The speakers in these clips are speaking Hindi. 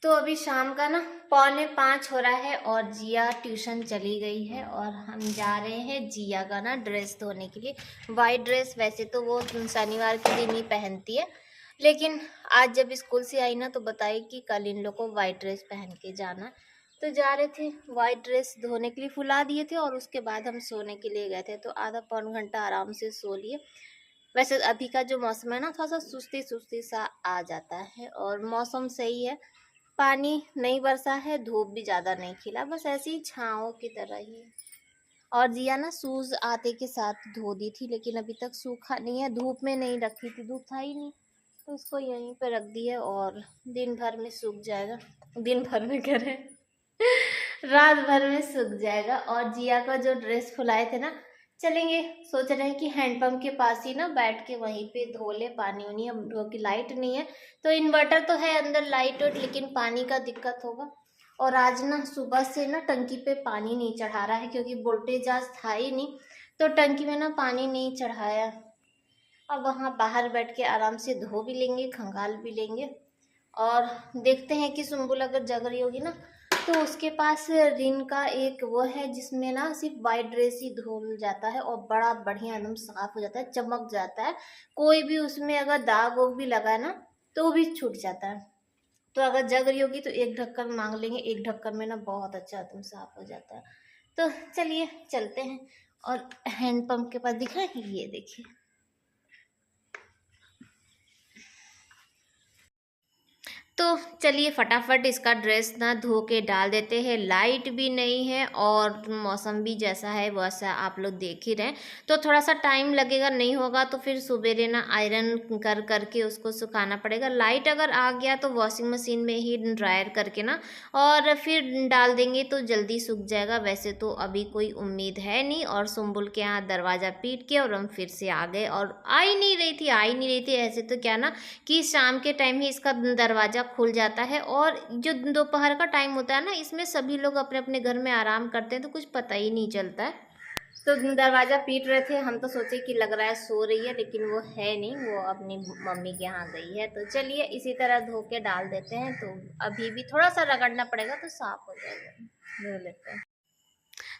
तो अभी शाम का ना 4:45 हो रहा है और जिया ट्यूशन चली गई है और हम जा रहे हैं जिया का ना ड्रेस धोने के लिए। वाइट ड्रेस वैसे तो वो शनिवार के दिन ही पहनती है, लेकिन आज जब स्कूल से आई ना तो बताई कि कल इन लोग को वाइट ड्रेस पहन के जाना। तो जा रहे थे, वाइट ड्रेस धोने के लिए फुला दिए थे और उसके बाद हम सोने के लिए गए थे। तो आधा पौन घंटा आराम से सो लिए। वैसे अभी का जो मौसम है ना थोड़ा सा सुस्ती सुस्ती सा आ जाता है और मौसम सही है, पानी नहीं बरसा है, धूप भी ज़्यादा नहीं खिला, बस ऐसी ही छाँव की तरह ही। और जिया ना शूज़ आते के साथ धो दी थी, लेकिन अभी तक सूखा नहीं है, धूप में नहीं रखी थी, धूप था ही नहीं, तो इसको यहीं पे रख दी है और दिन भर में सूख जाएगा। दिन भर में करें रात भर में सूख जाएगा। और जिया का जो ड्रेस फुलाए थे ना, चलेंगे, सोच रहे हैं कि हैंडपंप के पास ही ना बैठ के वहीं पे धो ले पानी उनी। हम लोग की लाइट नहीं है, तो इन्वर्टर तो है अंदर लाइट और, लेकिन पानी का दिक्कत होगा। और आज ना सुबह से ना टंकी पे पानी नहीं चढ़ा रहा है, क्योंकि वोल्टेज आज था ही नहीं, तो टंकी में ना पानी नहीं चढ़ाया। अब वहाँ बाहर बैठ के आराम से धो भी लेंगे, खंगाल भी लेंगे। और देखते हैं कि सुम्बुल अगर जग रही होगी ना तो उसके पास रिन का एक वो है जिसमें ना सिर्फ वाइट ड्रेस ही धुल जाता है और बड़ा बढ़िया एकदम साफ हो जाता है, चमक जाता है। कोई भी उसमें अगर दाग वोग भी लगा है ना तो वो भी छूट जाता है। तो अगर जग रही होगी तो एक ढक्कन मांग लेंगे, एक ढक्कन में ना बहुत अच्छा एकदम साफ हो जाता है। तो चलिए चलते हैं और हैंडपंप के पास दिखाएं, ये देखिए। तो चलिए फटाफट इसका ड्रेस ना धो के डाल देते हैं। लाइट भी नहीं है और मौसम भी जैसा है वैसा आप लोग देख ही रहे हैं, तो थोड़ा सा टाइम लगेगा, नहीं होगा तो फिर सुबेरे ना आयरन कर करके उसको सुखाना पड़ेगा। लाइट अगर आ गया तो वॉशिंग मशीन में ही ड्रायर करके ना और फिर डाल देंगे तो जल्दी सूख जाएगा। वैसे तो अभी कोई उम्मीद है नहीं। और सुम्बुल के यहाँ दरवाज़ा पीट के और हम फिर से आ गए और आ ही नहीं रही थी। ऐसे तो क्या ना कि शाम के टाइम ही इसका दरवाज़ा खुल जाता है और जो दोपहर का टाइम होता है ना, इसमें सभी लोग अपने अपने घर में आराम करते हैं, तो कुछ पता ही नहीं चलता है। तो दरवाज़ा पीट रहे थे, हम तो सोचे कि लग रहा है सो रही है, लेकिन वो है नहीं, वो अपनी मम्मी के यहाँ गई है। तो चलिए इसी तरह धो के डाल देते हैं। तो अभी भी थोड़ा सा रगड़ना पड़ेगा तो साफ हो जाएगा, धो लेते हैं।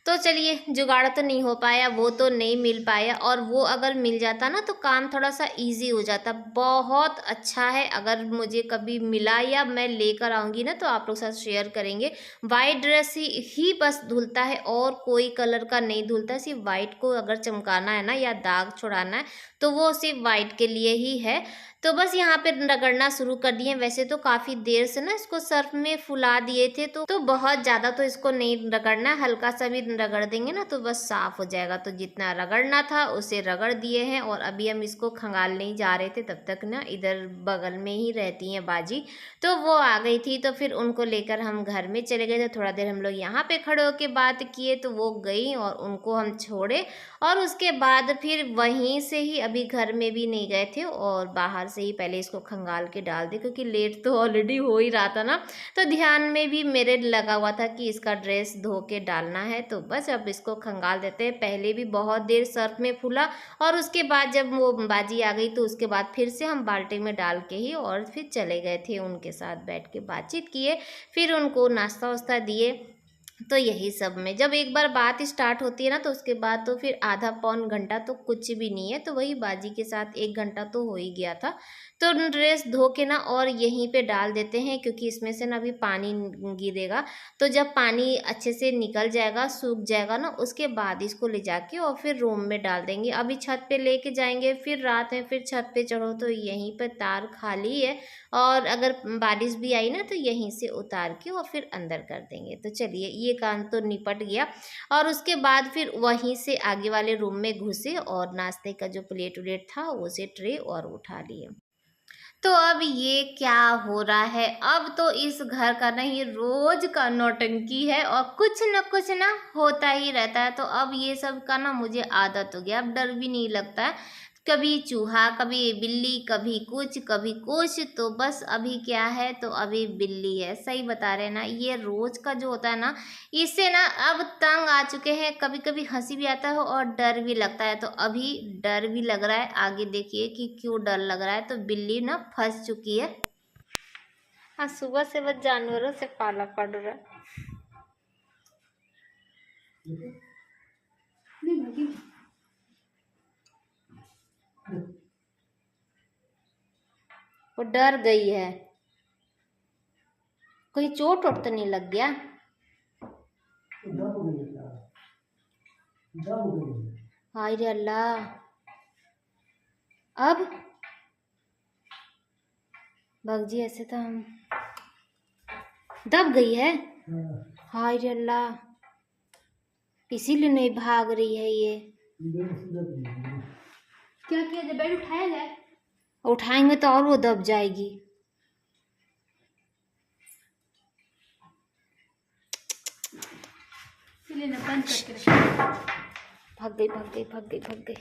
तो चलिए जुगाड़ तो नहीं हो पाया, वो तो नहीं मिल पाया, और वो अगर मिल जाता ना तो काम थोड़ा सा इजी हो जाता। बहुत अच्छा है, अगर मुझे कभी मिला या मैं लेकर आऊँगी ना तो आप लोग साथ शेयर करेंगे। वाइट ड्रेस ही बस धुलता है और कोई कलर का नहीं धुलता, सिर्फ वाइट को अगर चमकाना है ना या दाग छुड़ाना है तो वो सिर्फ वाइट के लिए ही है। तो बस यहाँ पे रगड़ना शुरू कर दिए। वैसे तो काफ़ी देर से ना इसको सर्फ में फुला दिए थे, तो बहुत ज़्यादा तो इसको नहीं रगड़ना, हल्का सा भी रगड़ देंगे ना तो बस साफ़ हो जाएगा। तो जितना रगड़ना था उसे रगड़ दिए हैं और अभी हम इसको खंगालने ही जा रहे थे, तब तक ना इधर बगल में ही रहती हैं बाजी, तो वो आ गई थी, तो फिर उनको लेकर हम घर में चले गए। तो थोड़ा देर हम लोग यहाँ पे खड़े होकर बात किए, तो वो गई और उनको हम छोड़े और उसके बाद फिर वहीं से ही अभी घर में भी नहीं गए थे और बाहर से ही पहले इसको खंगाल के डाल दे, क्योंकि लेट तो ऑलरेडी हो ही रहा था ना, तो ध्यान में भी मेरे लगा हुआ था कि इसका ड्रेस धो के डालना है। तो बस अब इसको खंगाल देते हैं। पहले भी बहुत देर सर्फ में फूला और उसके बाद जब वो बाजी आ गई तो उसके बाद फिर से हम बाल्टी में डाल के ही और फिर चले गए थे, उनके साथ बैठ के बातचीत किए, फिर उनको नाश्ता वास्ता दिए। तो यही सब में जब एक बार बात स्टार्ट होती है ना तो उसके बाद तो फिर आधा पौन घंटा तो कुछ भी नहीं है। तो वही बाजी के साथ 1 घंटा तो हो ही गया था। तो ड्रेस धो के ना और यहीं पे डाल देते हैं, क्योंकि इसमें से ना अभी पानी गिरेगा। तो जब पानी अच्छे से निकल जाएगा, सूख जाएगा ना, उसके बाद इसको ले जाके और फिर रूम में डाल देंगे। अभी छत पे लेके जाएंगे, फिर रात में फिर छत पे चढ़ो तो यहीं पर तार खाली है, और अगर बारिश भी आई ना तो यहीं से उतार के और फिर अंदर कर देंगे। तो चलिए ये काम तो निपट गया और उसके बाद फिर वहीं से आगे वाले रूम में घुसे और नाश्ते का जो प्लेट व्लेट था उसे ट्रे और उठा लिए। तो अब ये क्या हो रहा है, अब तो इस घर का ना ये रोज का नौटंकी है और कुछ ना होता ही रहता है। तो अब ये सब का ना मुझे आदत हो गया, अब डर भी नहीं लगता है। कभी चूहा, कभी बिल्ली, कभी कुछ, तो बस अभी क्या है, तो अभी बिल्ली है। सही बता रहे हैं ना, ये रोज का जो होता है ना, इससे ना अब तंग आ चुके हैं। कभी कभी हंसी भी आता है और डर भी लगता है। तो अभी डर भी लग रहा है, आगे देखिए कि क्यों डर लग रहा है। तो बिल्ली ना फंस चुकी है। आज सुबह से बस जानवरों से पाला पड़ रहा है। वो डर गई है, कोई चोट वोट तो नहीं लग गया? हाय रे अल्लाह, अब भग जी, ऐसे तो हम दब गई है। हाय रे अल्लाह, इसीलिए नहीं भाग रही है ये। क्या किया जाए, बेड उठाया जाए? उठाएंगे तो और वो दब जाएगी। भाग गई भाग गई भाग गई भाग गई।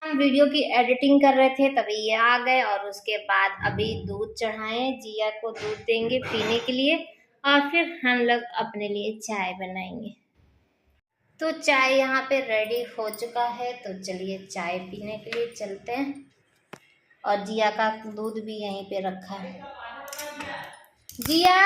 हम वीडियो की एडिटिंग कर रहे थे तभी ये आ गए, और उसके बाद अभी दूध चढ़ाए, जिया को दूध देंगे पीने के लिए, और फिर हम लोग अपने लिए चाय बनाएंगे। तो चाय यहाँ पे रेडी हो चुका है, तो चलिए चाय पीने के लिए चलते हैं। और जिया का दूध भी यहीं पे रखा है। जिया,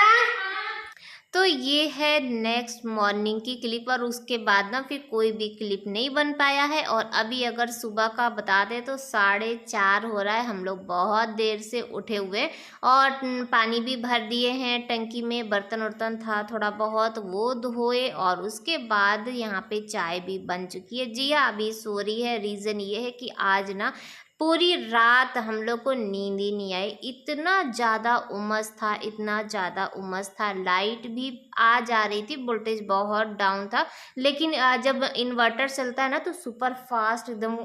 तो ये है नेक्स्ट मॉर्निंग की क्लिप, और उसके बाद ना फिर कोई भी क्लिप नहीं बन पाया है। और अभी अगर सुबह का बता दें तो 4:30 हो रहा है। हम लोग बहुत देर से उठे हुए, और पानी भी भर दिए हैं टंकी में, बर्तन वर्तन था थोड़ा बहुत वो धोए, और उसके बाद यहाँ पे चाय भी बन चुकी है। जिया अभी सो रही है। रीज़न ये है कि आज ना पूरी रात हम लोग को नींद ही नहीं आई, इतना ज़्यादा उमस था, इतना ज़्यादा उमस था। लाइट भी आ जा रही थी, वोल्टेज बहुत डाउन था, लेकिन जब इन्वर्टर चलता है ना तो सुपर फास्ट एकदम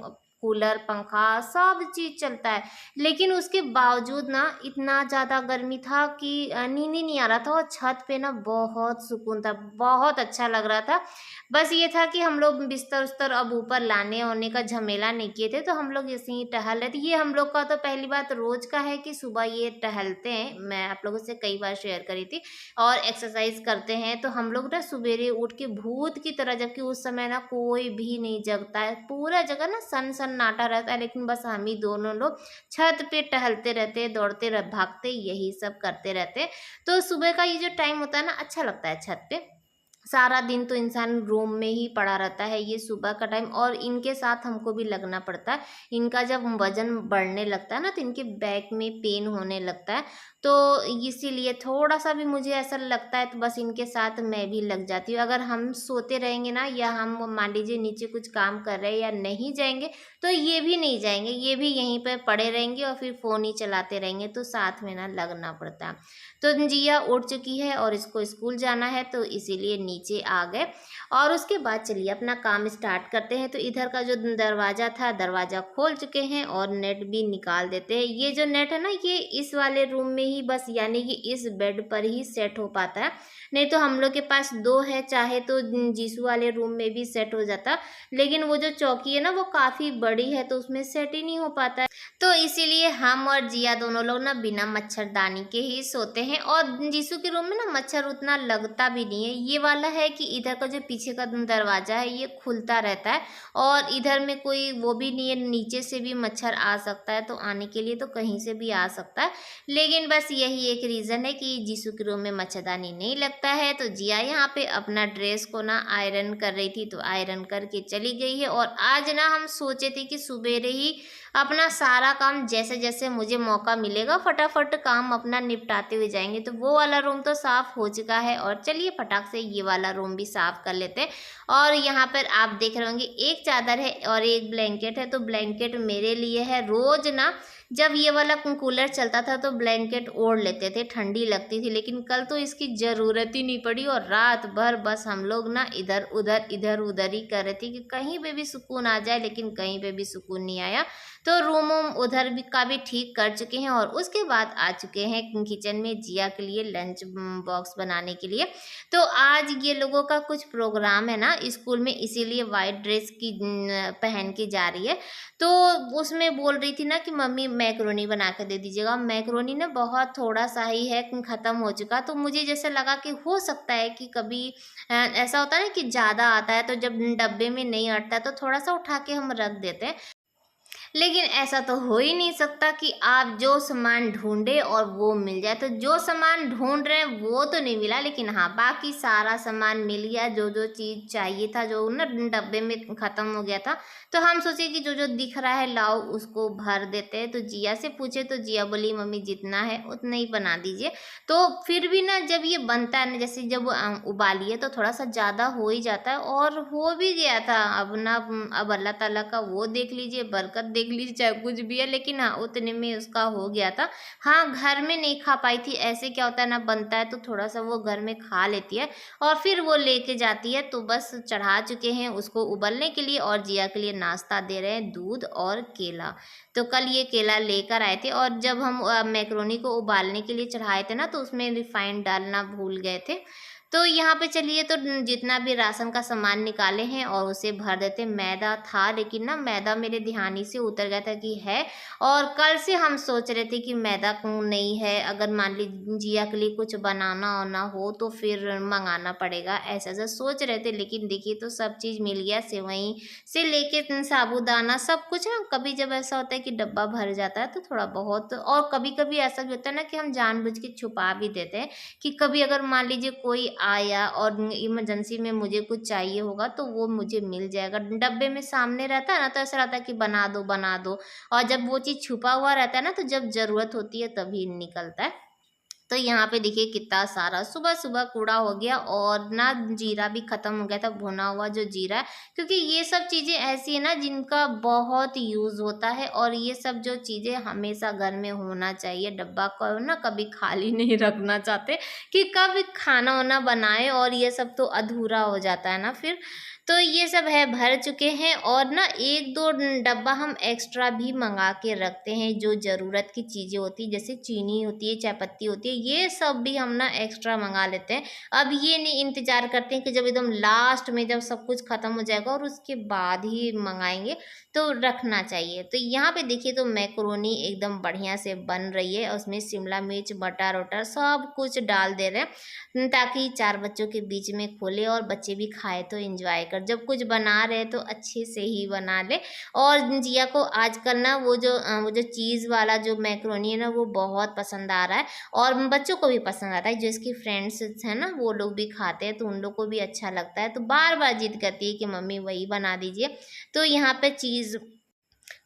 कूलर पंखा सब चीज़ चलता है, लेकिन उसके बावजूद ना इतना ज़्यादा गर्मी था कि नींद ही नहीं आ रहा था। और छत पे ना बहुत सुकून था, बहुत अच्छा लग रहा था। बस ये था कि हम लोग बिस्तर उस्तर अब ऊपर लाने ओने का झमेला नहीं किए थे, तो हम लोग ऐसे ही टहल रहे थे। ये हम लोग का तो पहली बात रोज का है कि सुबह ये टहलते हैं, मैं आप लोगों से कई बार शेयर करी थी, और एक्सरसाइज करते हैं। तो हम लोग ना सवेरे उठ के भूत की तरह, जबकि उस समय ना कोई भी नहीं जगता है, पूरा जगह ना सन्नाटा रहता है, लेकिन बस हम ही दोनों लोग छत पे टहलते रहते, दौड़ते भागते, यही सब करते रहते। तो सुबह का ये जो टाइम होता है ना, अच्छा लगता है छत पे। सारा दिन तो इंसान रूम में ही पड़ा रहता है, ये सुबह का टाइम, और इनके साथ हमको भी लगना पड़ता है। इनका जब वजन बढ़ने लगता है ना तो इनके बैक में पेन होने लगता है, तो इसीलिए थोड़ा सा भी मुझे ऐसा लगता है तो बस इनके साथ मैं भी लग जाती हूँ। अगर हम सोते रहेंगे ना, या हम मान लीजिए नीचे कुछ काम कर रहे हैं या नहीं जाएंगे, तो ये भी नहीं जाएंगे, ये भी यहीं पर पड़े रहेंगे और फिर फ़ोन ही चलाते रहेंगे, तो साथ में ना लगना पड़ता है। तो जिया उठ चुकी है और इसको स्कूल जाना है, तो इसीलिए नीचे आ गए। और उसके बाद चलिए अपना काम स्टार्ट करते हैं। तो इधर का जो दरवाज़ा था, दरवाज़ा खोल चुके हैं, और नेट भी निकाल देते हैं। ये जो नेट है ना, ये इस वाले रूम में ही बस, यानी कि इस बेड पर ही सेट हो पाता है, नहीं तो हम लोग के पास 2 है, चाहे तो जीसू वाले रूम में भी सेट हो जाता, लेकिन वो जो चौकी है ना वो काफ़ी बड़ी है, तो उसमें सेट ही नहीं हो पाता है। तो इसीलिए हम और जिया दोनों लोग ना बिना मच्छरदानी के ही सोते हैं, और जीसू के रूम में ना मच्छर उतना लगता भी नहीं है। ये वाला है कि इधर का जो पीछे का दरवाज़ा है ये खुलता रहता है, और इधर में कोई वो भी नहीं है, नीचे से भी मच्छर आ सकता है, तो आने के लिए तो कहीं से भी आ सकता है। लेकिन बस यही एक रीज़न है कि जीसू के रूम में मच्छरदानी नहीं लगता है। तो जिया यहाँ पे अपना ड्रेस को ना आयरन कर रही थी, तो आयरन करके चली गई है। और आज ना हम सोचे थे कि सुबेरे ही अपना सारा काम, जैसे जैसे मुझे मौका मिलेगा फटाफट काम अपना निपटाते हुए जाएंगे। तो वो वाला रूम तो साफ़ हो चुका है, और चलिए फटाक से ये वाला रूम भी साफ़ कर लेते हैं। और यहाँ पर आप देख रहे होंगे एक चादर है और एक ब्लैंकेट है, तो ब्लैंकेट मेरे लिए है। रोज़ ना जब ये वाला कूलर चलता था तो ब्लैंकेट ओढ़ लेते थे, ठंडी लगती थी, लेकिन कल तो इसकी ज़रूरत ही नहीं पड़ी, और रात भर बस हम लोग ना इधर उधर ही कर रहे थे कि कहीं पे भी सुकून आ जाए, लेकिन कहीं पे भी सुकून नहीं आया। तो रूम उधर भी का भी ठीक कर चुके हैं, और उसके बाद आ चुके हैं किचन में जिया के लिए लंच बॉक्स बनाने के लिए। तो आज ये लोगों का कुछ प्रोग्राम है ना स्कूल में, इसीलिए वाइट ड्रेस की पहन के जा रही है। तो उसमें बोल रही थी ना कि मम्मी मैक्रोनी बना के दे दीजिएगा। मैक्रोनी ना बहुत थोड़ा सा ही है, ख़त्म हो चुका, तो मुझे जैसे लगा कि हो सकता है कि कभी ऐसा होता है ना कि ज़्यादा आता है, तो जब डब्बे में नहीं अटता है तो थोड़ा सा उठा के हम रख देते हैं। लेकिन ऐसा तो हो ही नहीं सकता कि आप जो सामान ढूँढे और वो मिल जाए। तो जो सामान ढूँढ रहे हैं वो तो नहीं मिला, लेकिन हाँ, बाकी सारा सामान मिल गया, जो-जो चीज़ चाहिए था, जो ना डब्बे में ख़त्म हो गया था। तो हम सोचे कि जो-जो दिख रहा है लाओ उसको भर देते हैं। तो जिया से पूछे तो जिया बोली मम्मी जितना है उतना ही बना दीजिए। तो फिर भी ना जब ये बनता है ना, जैसे जब उबालिए तो थोड़ा-सा ज़्यादा हो ही जाता है और हो भी गया था। अब ना अब अल्लाह ताला का वो देख लीजिए, बरकत देख लीजिए, चाहे कुछ भी है, लेकिन हाँ, उतने में उसका हो गया था। हाँ, घर में नहीं खा पाई थी, ऐसे क्या होता है ना, बनता है तो थोड़ा-सा वो घर में खा लेती है और फिर वो लेके जाती है। तो बस चढ़ा चुके हैं उसको उबलने के लिए और जिया के लिए नाश्ता दे रहे हैं, दूध और केला। तो कल ये केला लेकर आए थे और जब हम मैकरोनी को उबालने के लिए चढ़ाए थे ना, तो उसमें रिफाइंड डालना भूल गए थे। तो यहाँ पे चलिए, तो जितना भी राशन का सामान निकाले हैं और उसे भर देते। मैदा था, लेकिन ना मैदा मेरे ध्यान ही से उतर गया था कि है, और कल से हम सोच रहे थे कि मैदा क्यों नहीं है, अगर मान लीजिए जिया के लिए कुछ बनाना वाना हो तो फिर मंगाना पड़ेगा, ऐसा-ऐसा सोच रहे थे। लेकिन देखिए तो सब चीज़ मिल गया, सेवई से लेके साबूदाना सब कुछ ना। कभी जब ऐसा होता है कि डब्बा भर जाता है तो थोड़ा बहुत, और कभी-कभी ऐसा भी होता है ना कि हम जानबूझ के छुपा भी देते हैं कि कभी अगर मान लीजिए कोई आया और इमरजेंसी में मुझे कुछ चाहिए होगा तो वो मुझे मिल जाएगा। डब्बे में सामने रहता है ना, तो ऐसा रहता है कि बना दो, और जब वो चीज़ छुपा हुआ रहता है ना, तो जब ज़रूरत होती है तभी निकलता है। तो यहाँ पे देखिए कितना सारा सुबह-सुबह कूड़ा हो गया, और ना जीरा भी ख़त्म हो गया था, भुना हुआ जो जीरा है, क्योंकि ये सब चीज़ें ऐसी है ना जिनका बहुत यूज़ होता है, और ये सब जो चीज़ें हमेशा घर में होना चाहिए। डब्बा को ना कभी खाली नहीं रखना चाहते कि कब खाना-वाना बनाएँ और ये सब तो अधूरा हो जाता है ना फिर। तो ये सब है, भर चुके हैं, और ना 1-2 डब्बा हम एक्स्ट्रा भी मंगा के रखते हैं, जो ज़रूरत की चीज़ें होती हैं, जैसे चीनी होती है, चाय पत्ती होती है, ये सब भी हम ना एक्स्ट्रा मंगा लेते हैं। अब ये नहीं इंतज़ार करते हैं कि जब एकदम लास्ट में जब सब कुछ ख़त्म हो जाएगा और उसके बाद ही मंगाएँगे, तो रखना चाहिए। तो यहाँ पे देखिए तो मैकरोनी एकदम बढ़िया से बन रही है, उसमें शिमला मिर्च, मटर-वटर सब कुछ डाल दे रहे हैं, ताकि 4 बच्चों के बीच में खोले और बच्चे भी खाएँ तो एन्जॉय कर। जब कुछ बना रहे तो अच्छे से ही बना ले। और जिया को आजकल ना वो जो चीज़ वाला जो मैकरोनी है ना, वो बहुत पसंद आ रहा है, और बच्चों को भी पसंद आता है। जो इसकी फ्रेंड्स हैं ना, वो लोग भी खाते हैं, तो उन लोग को भी अच्छा लगता है। तो बार-बार ज़िद करती है कि मम्मी वही बना दीजिए। तो यहाँ पे चीज़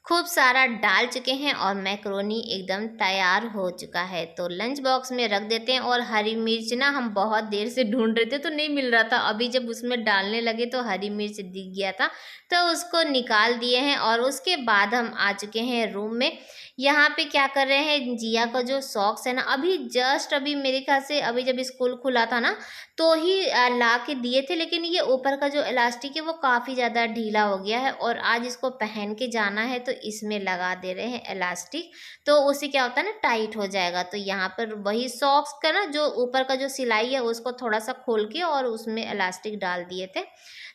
खूब सारा डाल चुके हैं और मैकरोनी एकदम तैयार हो चुका है। तो लंच बॉक्स में रख देते हैं। और हरी मिर्च ना हम बहुत देर से ढूंढ रहे थे तो नहीं मिल रहा था, अभी जब उसमें डालने लगे तो हरी मिर्च दिख गया था, तो उसको निकाल दिए हैं। और उसके बाद हम आ चुके हैं रूम में। यहाँ पे क्या कर रहे हैं, जिया का जो सॉक्स है ना, अभी जस्ट अभी मेरे ख्याल से अभी जब स्कूल खुला था ना, तो ही ला के दिए थे, लेकिन ये ऊपर का जो इलास्टिक है वो काफ़ी ज़्यादा ढीला हो गया है, और आज इसको पहन के जाना है तो इसमें लगा दे रहे हैं इलास्टिक। तो उससे क्या होता है ना, टाइट हो जाएगा। तो यहाँ पर वही सॉक्स का ना जो ऊपर का जो सिलाई है उसको थोड़ा सा खोल के और उसमें इलास्टिक डाल दिए थे।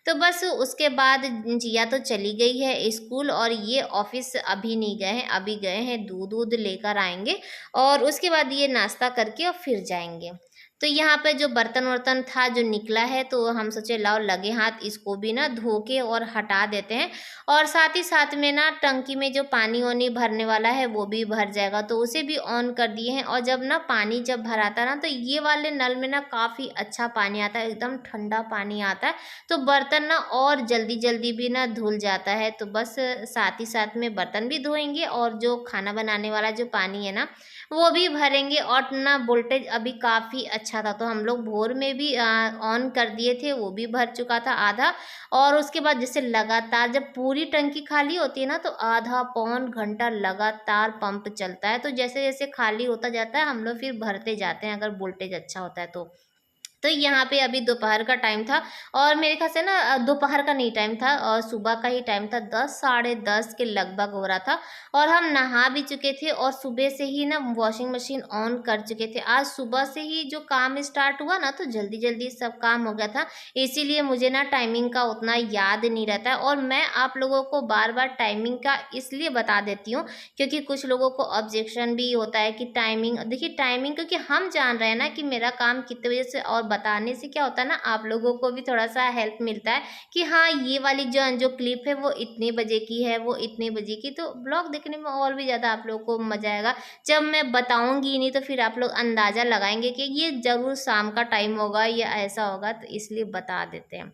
तो बस उसके बाद जिया तो चली गई है स्कूल, और ये ऑफिस अभी नहीं गए हैं, अभी गए हैं दूध वूध लेकर आएंगे, और उसके बाद ये नाश्ता करके और फिर जाएंगे। तो यहाँ पे जो बर्तन वर्तन था जो निकला है, तो हम सोचे लाओ लगे हाथ इसको भी ना धो के और हटा देते हैं, और साथ ही साथ में ना टंकी में जो पानी वानी भरने वाला है वो भी भर जाएगा, तो उसे भी ऑन कर दिए हैं। और जब ना पानी जब भराता ना, तो ये वाले नल में ना काफ़ी अच्छा पानी आता है, एकदम ठंडा पानी आता है, तो बर्तन ना और जल्दी जल्दी भी ना धुल जाता है। तो बस साथ ही साथ में बर्तन भी धोएंगे, और जो खाना बनाने वाला जो पानी है ना, वो भी भरेंगे। और ना वोल्टेज अभी काफ़ी अच्छा था, तो हम लोग भोर में भी ऑन कर दिए थे, वो भी भर चुका था आधा। और उसके बाद जैसे लगातार जब पूरी टंकी खाली होती है ना, तो आधा पौन घंटा लगातार पंप चलता है, तो जैसे जैसे खाली होता जाता है हम लोग फिर भरते जाते हैं, अगर वोल्टेज अच्छा होता है तो। तो यहाँ पे अभी दोपहर का टाइम था, और मेरे ख्याल से ना दोपहर का नहीं टाइम था, और सुबह का ही टाइम था, 10 साढ़े 10 के लगभग हो रहा था। और हम नहा भी चुके थे, और सुबह से ही ना वॉशिंग मशीन ऑन कर चुके थे। आज सुबह से ही जो काम स्टार्ट हुआ ना, तो जल्दी जल्दी सब काम हो गया था, इसीलिए मुझे ना टाइमिंग का उतना याद नहीं रहता है। और मैं आप लोगों को बार बार टाइमिंग का इसलिए बता देती हूँ, क्योंकि कुछ लोगों को ऑब्जेक्शन भी होता है कि टाइमिंग, देखिए टाइमिंग, क्योंकि हम जान रहे हैं ना कि मेरा काम कितने बजे से और बताने से क्या होता है ना, आप लोगों को भी थोड़ा-सा हेल्प मिलता है कि हाँ, ये वाली जो जो क्लिप है वो इतने बजे की है, वो इतने बजे की, तो ब्लॉग देखने में और भी ज़्यादा आप लोगों को मज़ा आएगा। जब मैं बताऊँगी नहीं तो फिर आप लोग अंदाज़ा लगाएँगे कि ये ज़रूर शाम का टाइम होगा या ऐसा होगा, तो इसलिए बता देते हैं।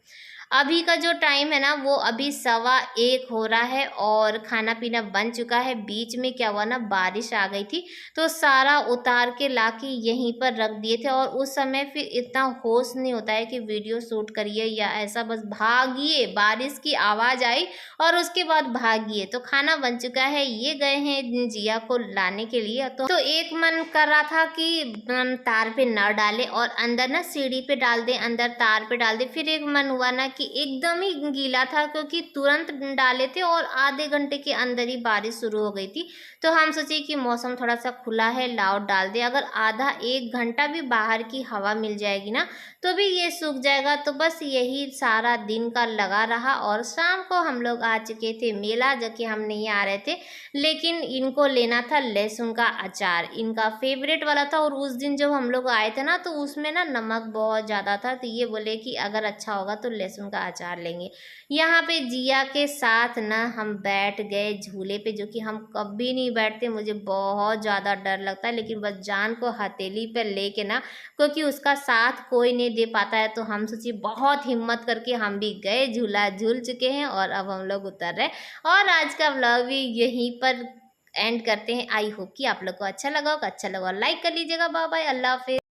अभी का जो टाइम है ना वो अभी 1:15 हो रहा है और खाना-पीना बन चुका है। बीच में क्या हुआ ना, बारिश आ गई थी, तो सारा उतार के लाके यहीं पर रख दिए थे और उस समय फिर इतना होश नहीं होता है कि वीडियो शूट करिए या ऐसा, बस भागिए, बारिश की आवाज़ आई और उसके बाद भागिए। तो खाना बन चुका है, ये गए हैं जिया को लाने के लिए, तो एक मन कर रहा था कि तार पे ना डालें और अंदर ना सीढ़ी पे डाल दें, अंदर तार पे डाल दें। फिर एक मन हुआ ना कि एकदम ही गीला था क्योंकि तुरंत डाले थे और आधे घंटे के अंदर ही बारिश शुरू हो गई थी। तो हम सोचे कि मौसम थोड़ा-सा खुला है, लाओ डाल दें। अगर आधा 1 घंटा भी बाहर की हवा मिल जाएगी ना, तो भी ये सूख जाएगा। तो बस यही सारा दिन का लगा रहा और शाम को हम लोग आ चुके थे मेला, जो कि हम नहीं आ रहे थे, लेकिन इनको लेना था लहसुन का अचार, इनका फेवरेट वाला था। और उस दिन जब हम लोग आए थे ना, तो उसमें ना नमक बहुत ज़्यादा था, तो ये बोले कि अगर अच्छा होगा तो लहसुन का अचार लेंगे। यहाँ पे जिया के साथ ना हम बैठ गए झूले पे, जो कि हम कभी नहीं बैठते, मुझे बहुत ज़्यादा डर लगता है, लेकिन बस जान को हथेली पे लेके ना, क्योंकि उसका साथ कोई नहीं दे पाता है, तो हम सोचिए बहुत हिम्मत करके हम भी गए, झूला झूल चुके हैं और अब हम लोग उतर रहे हैं। और आज का व्लॉग भी यहीं पर एंड करते हैं। आई होप कि आप लोग को अच्छा लगा होगा, लाइक कर लीजिएगा। बाय बाय, अल्लाह हाफिज़।